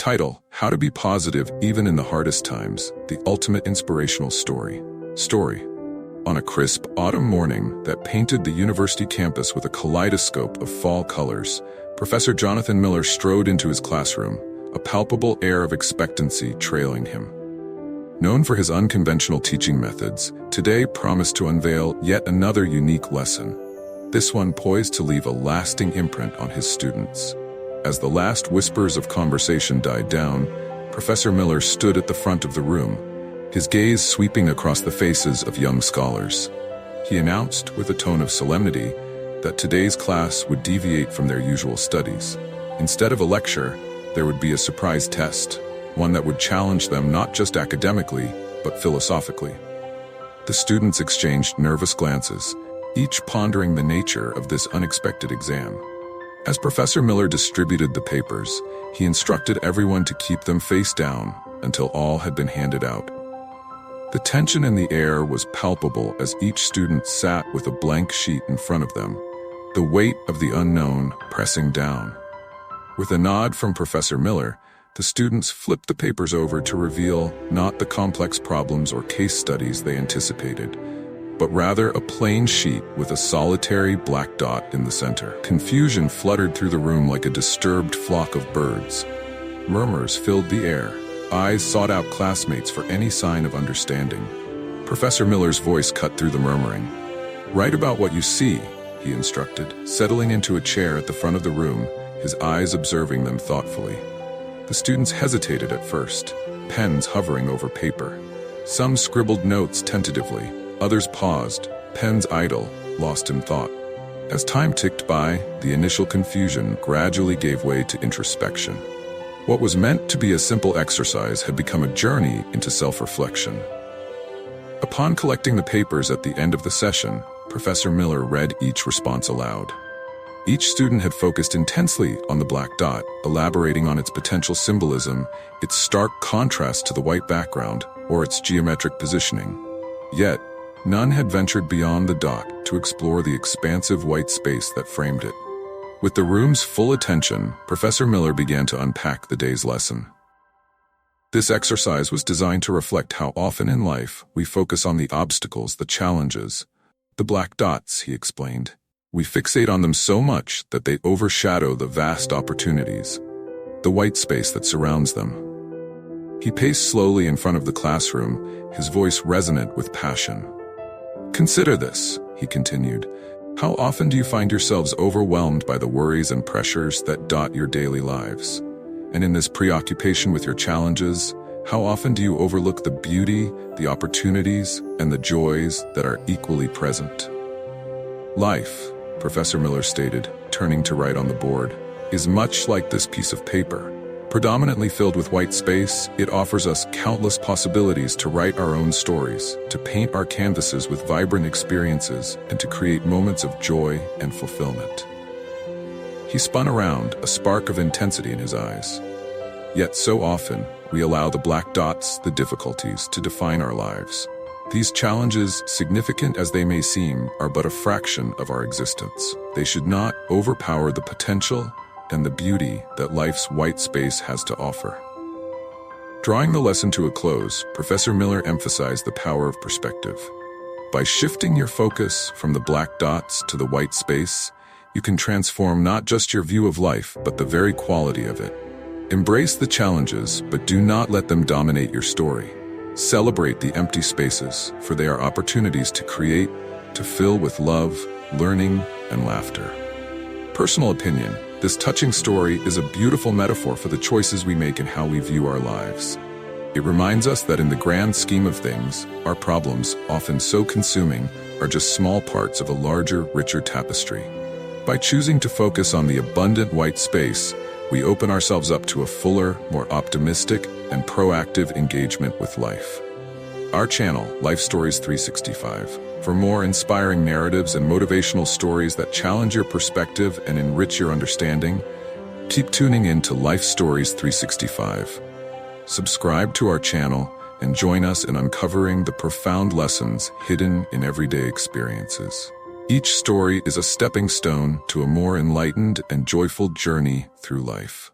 Title: How to Be Positive Even in the Hardest Times, the Ultimate Inspirational Story. Story: On a crisp autumn morning that painted the university campus with a kaleidoscope of fall colors, Professor Jonathan Miller strode into his classroom, a palpable air of expectancy trailing him. Known for his unconventional teaching methods, today promised to unveil yet another unique lesson, this one poised to leave a lasting imprint on his students. As the last whispers of conversation died down, Professor Miller stood at the front of the room, his gaze sweeping across the faces of young scholars. He announced, with a tone of solemnity, that today's class would deviate from their usual studies. Instead of a lecture, there would be a surprise test, one that would challenge them not just academically, but philosophically. The students exchanged nervous glances, each pondering the nature of this unexpected exam. As Professor Miller distributed the papers, he instructed everyone to keep them face down until all had been handed out. The tension in the air was palpable as each student sat with a blank sheet in front of them, the weight of the unknown pressing down. With a nod from Professor Miller, the students flipped the papers over to reveal not the complex problems or case studies they anticipated, but rather a plain sheet with a solitary black dot in the center. Confusion fluttered through the room like a disturbed flock of birds. Murmurs filled the air. Eyes sought out classmates for any sign of understanding. Professor Miller's voice cut through the murmuring. "Write about what you see," he instructed, settling into a chair at the front of the room, his eyes observing them thoughtfully. The students hesitated at first, pens hovering over paper. Some scribbled notes tentatively, others paused, pens idle, lost in thought. As time ticked by, the initial confusion gradually gave way to introspection. What was meant to be a simple exercise had become a journey into self-reflection. Upon collecting the papers at the end of the session, Professor Miller read each response aloud. Each student had focused intensely on the black dot, elaborating on its potential symbolism, its stark contrast to the white background, or its geometric positioning. Yet, none had ventured beyond the dot to explore the expansive white space that framed it. With the room's full attention, Professor Miller began to unpack the day's lesson. This exercise was designed to reflect how often in life we focus on the obstacles, the challenges, the black dots, he explained. We fixate on them so much that they overshadow the vast opportunities, the white space that surrounds them. He paced slowly in front of the classroom, his voice resonant with passion. "Consider this," he continued. "How often do you find yourselves overwhelmed by the worries and pressures that dot your daily lives? And in this preoccupation with your challenges, how often do you overlook the beauty, the opportunities, and the joys that are equally present? Life," Professor Miller stated, turning to write on the board, "is much like this piece of paper. Predominantly filled with white space, it offers us countless possibilities to write our own stories, to paint our canvases with vibrant experiences, and to create moments of joy and fulfillment." He spun around, a spark of intensity in his eyes. Yet so often, we allow the black dots, the difficulties, to define our lives. These challenges, significant as they may seem, are but a fraction of our existence. They should not overpower the potential and the beauty that life's white space has to offer. Drawing the lesson to a close, Professor Miller emphasized the power of perspective. By shifting your focus from the black dots to the white space, you can transform not just your view of life, but the very quality of it. Embrace the challenges, but do not let them dominate your story. Celebrate the empty spaces, for they are opportunities to create, to fill with love, learning, and laughter. Personal opinion: this touching story is a beautiful metaphor for the choices we make and how we view our lives. It reminds us that in the grand scheme of things, our problems, often so consuming, are just small parts of a larger, richer tapestry. By choosing to focus on the abundant white space, we open ourselves up to a fuller, more optimistic, and proactive engagement with life. Our channel, Life Stories 365, for more inspiring narratives and motivational stories that challenge your perspective and enrich your understanding, keep tuning in to Life Stories 365. Subscribe to our channel and join us in uncovering the profound lessons hidden in everyday experiences. Each story is a stepping stone to a more enlightened and joyful journey through life.